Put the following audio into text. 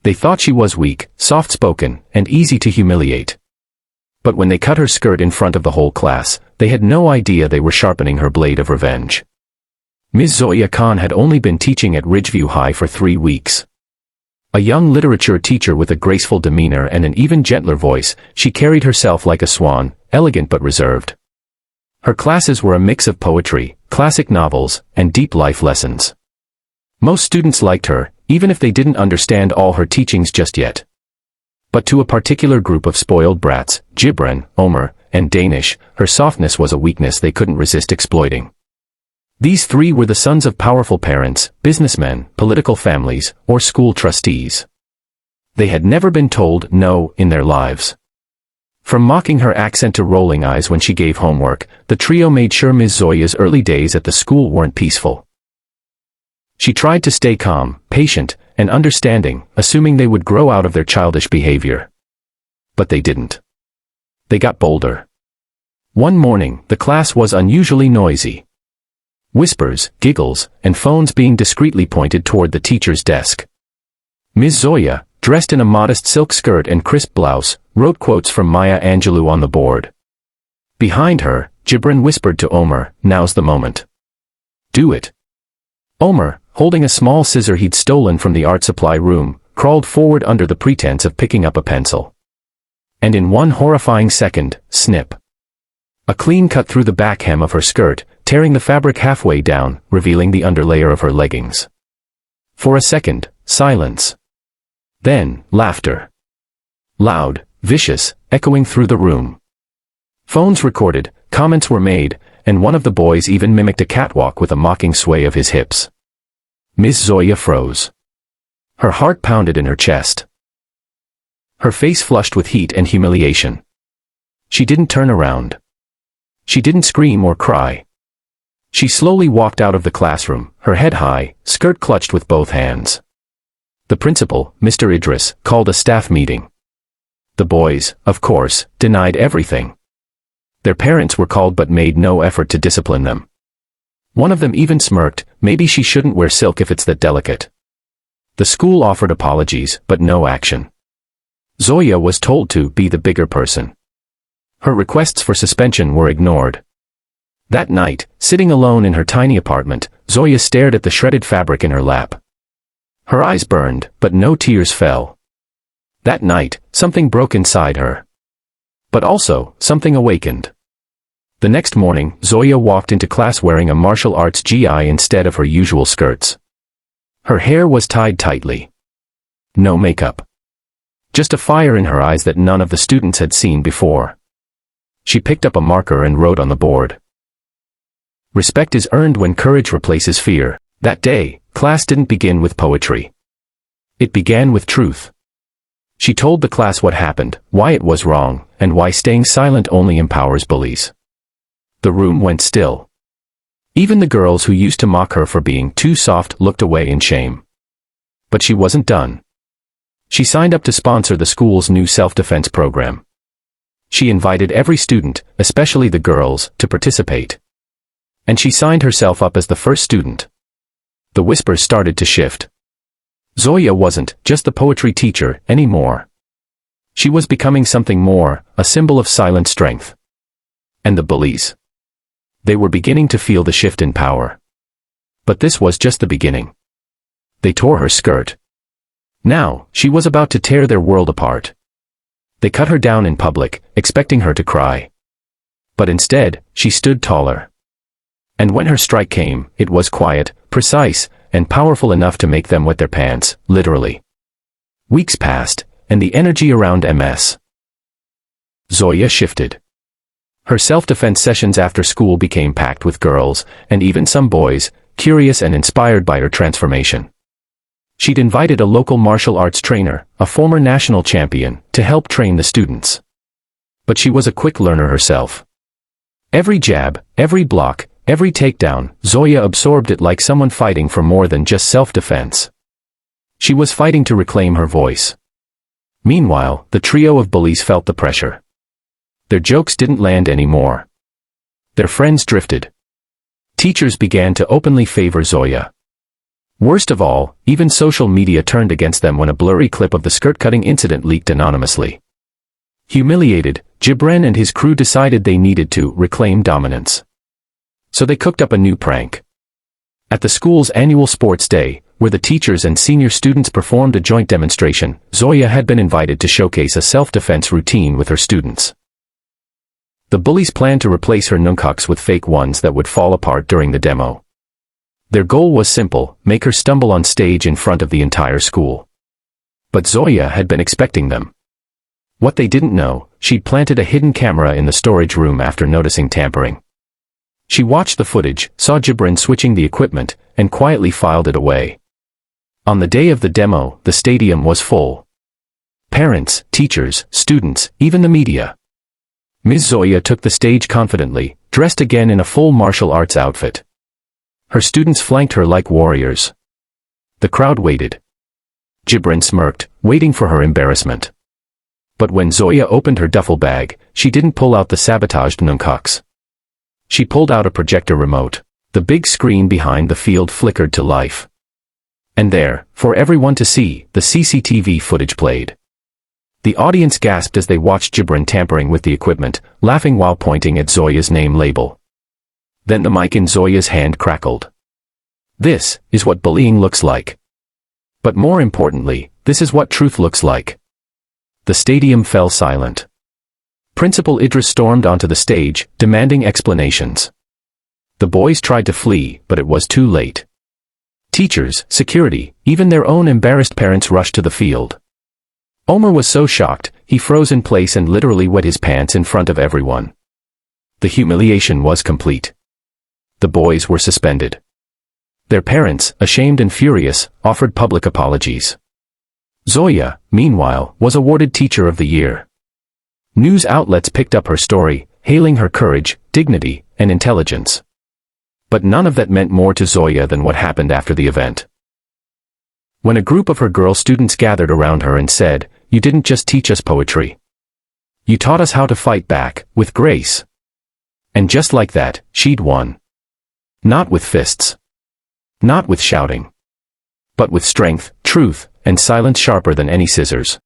They thought she was weak, soft-spoken, and easy to humiliate. But when they cut her skirt in front of the whole class, they had no idea they were sharpening her blade of revenge. Ms. Zoya Khan had only been teaching at Ridgeview High for 3 weeks. A young literature teacher with a graceful demeanor and an even gentler voice, she carried herself like a swan, elegant but reserved. Her classes were a mix of poetry, classic novels, and deep life lessons. Most students liked her, even if they didn't understand all her teachings just yet. But to a particular group of spoiled brats, Gibran, Omer, and Danish, her softness was a weakness they couldn't resist exploiting. These 3 were the sons of powerful parents, businessmen, political families, or school trustees. They had never been told no in their lives. From mocking her accent to rolling eyes when she gave homework, the trio made sure Ms. Zoya's early days at the school weren't peaceful. She tried to stay calm, patient, and understanding, assuming they would grow out of their childish behavior. But they didn't. They got bolder. One morning, the class was unusually noisy. Whispers, giggles, and phones being discreetly pointed toward the teacher's desk. Ms. Zoya, dressed in a modest silk skirt and crisp blouse, wrote quotes from Maya Angelou on the board. Behind her, Gibran whispered to Omer, "Now's the moment. Do it." Omer, holding a small scissor he'd stolen from the art supply room, crawled forward under the pretense of picking up a pencil. And in one horrifying second, snip. A clean cut through the back hem of her skirt, tearing the fabric halfway down, revealing the underlayer of her leggings. For a second, silence. Then, laughter. Loud, vicious, echoing through the room. Phones recorded, comments were made, and one of the boys even mimicked a catwalk with a mocking sway of his hips. Ms. Zoya froze. Her heart pounded in her chest. Her face flushed with heat and humiliation. She didn't turn around. She didn't scream or cry. She slowly walked out of the classroom, her head high, skirt clutched with both hands. The principal, Mr. Idris, called a staff meeting. The boys, of course, denied everything. Their parents were called but made no effort to discipline them. One of them even smirked, "Maybe she shouldn't wear silk if it's that delicate." The school offered apologies, but no action. Zoya was told to be the bigger person. Her requests for suspension were ignored. That night, sitting alone in her tiny apartment, Zoya stared at the shredded fabric in her lap. Her eyes burned, but no tears fell. That night, something broke inside her. But also, something awakened. The next morning, Zoya walked into class wearing a martial arts gi instead of her usual skirts. Her hair was tied tightly. No makeup. Just a fire in her eyes that none of the students had seen before. She picked up a marker and wrote on the board. "Respect is earned when courage replaces fear." That day, class didn't begin with poetry. It began with truth. She told the class what happened, why it was wrong, and why staying silent only empowers bullies. The room went still. Even the girls who used to mock her for being too soft looked away in shame. But she wasn't done. She signed up to sponsor the school's new self-defense program. She invited every student, especially the girls, to participate. And she signed herself up as the first student. The whispers started to shift. Zoya wasn't just the poetry teacher anymore. She was becoming something more, a symbol of silent strength. And the bullies. They were beginning to feel the shift in power. But this was just the beginning. They tore her skirt. Now, she was about to tear their world apart. They cut her down in public, expecting her to cry. But instead, she stood taller. And when her strike came, it was quiet, precise, and powerful enough to make them wet their pants, literally. Weeks passed, and the energy around Ms. Zoya shifted. Her self-defense sessions after school became packed with girls, and even some boys, curious and inspired by her transformation. She'd invited a local martial arts trainer, a former national champion, to help train the students. But she was a quick learner herself. Every jab, every block, every takedown, Zoya absorbed it like someone fighting for more than just self-defense. She was fighting to reclaim her voice. Meanwhile, the trio of bullies felt the pressure. Their jokes didn't land anymore. Their friends drifted. Teachers began to openly favor Zoya. Worst of all, even social media turned against them when a blurry clip of the skirt-cutting incident leaked anonymously. Humiliated, Gibran and his crew decided they needed to reclaim dominance. So they cooked up a new prank. At the school's annual sports day, where the teachers and senior students performed a joint demonstration, Zoya had been invited to showcase a self-defense routine with her students. The bullies planned to replace her nunchucks with fake ones that would fall apart during the demo. Their goal was simple: make her stumble on stage in front of the entire school. But Zoya had been expecting them. What they didn't know, she'd planted a hidden camera in the storage room after noticing tampering. She watched the footage, saw Gibran switching the equipment, and quietly filed it away. On the day of the demo, the stadium was full. Parents, teachers, students, even the media. Ms. Zoya took the stage confidently, dressed again in a full martial arts outfit. Her students flanked her like warriors. The crowd waited. Gibran smirked, waiting for her embarrassment. But when Zoya opened her duffel bag, she didn't pull out the sabotaged nunchucks. She pulled out a projector remote. The big screen behind the field flickered to life. And there, for everyone to see, the CCTV footage played. The audience gasped as they watched Gibran tampering with the equipment, laughing while pointing at Zoya's name label. Then the mic in Zoya's hand crackled. This is what bullying looks like. But more importantly, this is what truth looks like. The stadium fell silent. Principal Idris stormed onto the stage, demanding explanations. The boys tried to flee, but it was too late. Teachers, security, even their own embarrassed parents rushed to the field. Omar was so shocked, he froze in place and literally wet his pants in front of everyone. The humiliation was complete. The boys were suspended. Their parents, ashamed and furious, offered public apologies. Zoya, meanwhile, was awarded Teacher of the Year. News outlets picked up her story, hailing her courage, dignity, and intelligence. But none of that meant more to Zoya than what happened after the event. When a group of her girl students gathered around her and said, "You didn't just teach us poetry. You taught us how to fight back, with grace." And just like that, she'd won. Not with fists. Not with shouting. But with strength, truth, and silence sharper than any scissors.